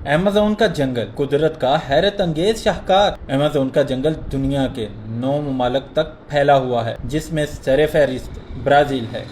Amazon का जंगल कुदरत का हैरत अंगेज शाहकार। अमेज़न का जंगल दुनिया के 9 ममालिक तक फैला हुआ है, जिसमें सरफहरिस्त ब्राज़ील है।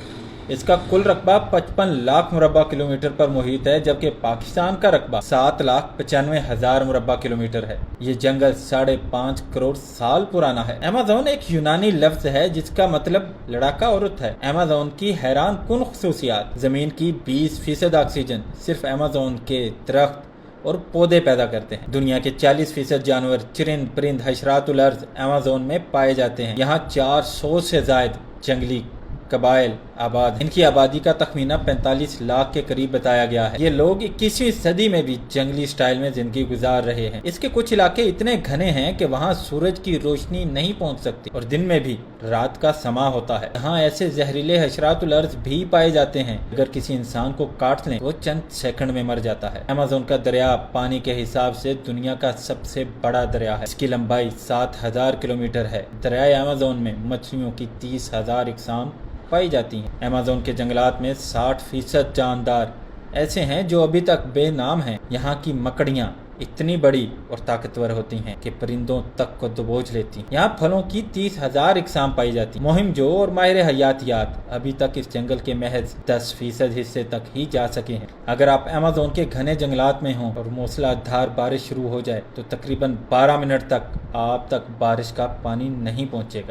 इसका कुल रकबा 55 लाख मुरब्बा किलोमीटर पर मुहित है, जबकि पाकिस्तान का रकबा 7,95,000 मुरब्बा किलोमीटर है। ये जंगल 5.5 करोड़ साल पुराना है। अमेज़न एक यूनानी लफ्ज है जिसका मतलब लड़ाका औरत है। अमेज़न की हैरान कुन खुसूसियात: जमीन की 20% ऑक्सीजन सिर्फ अमेज़न के दरख्त और पौधे पैदा करते हैं। दुनिया के 40% जानवर, चिरिंद, परिंद, हशरातुल अर्ज़ अमेज़न में पाए जाते हैं। यहाँ 400 से ज़ायद जंगली कबाइल आबाद। इनकी आबादी का तखमीना 45 लाख के करीब बताया गया है। ये लोग 21वीं सदी में भी जंगली स्टाइल में जिंदगी गुजार रहे हैं। इसके कुछ इलाके इतने घने हैं कि वहाँ सूरज की रोशनी नहीं पहुँच सकती और दिन में भी रात का समा होता है। यहाँ ऐसे जहरीले हशरातुल अर्ज़ भी पाए जाते हैं, अगर किसी इंसान को काट लें वो चंद सेकंड में मर जाता है। अमेज़न का दरिया पानी के हिसाब से दुनिया का सबसे बड़ा दरिया है। इसकी लंबाई 7,000 किलोमीटर है। दरियाए अमेज़न में मछलियों की 30,000 इकसाम पाई जाती हैं। अमेज़न के जंगलात में 60% जानदार ऐसे हैं जो अभी तक बेनाम हैं। यहाँ की मकड़ियाँ इतनी बड़ी और ताकतवर होती हैं कि परिंदों तक को दबोच लेती हैं। यहाँ फलों की 30,000 इकसाम पाई जाती हैं। मुहिम जो और माहिर हयातियात अभी तक इस जंगल के महज 10% हिस्से तक ही जा सके हैं। अगर आप अमेज़न के घने जंगलात में हों और मूसलाधार बारिश शुरू हो जाए तो तकरीबन 12 मिनट तक आप तक बारिश का पानी नहीं पहुँचेगा।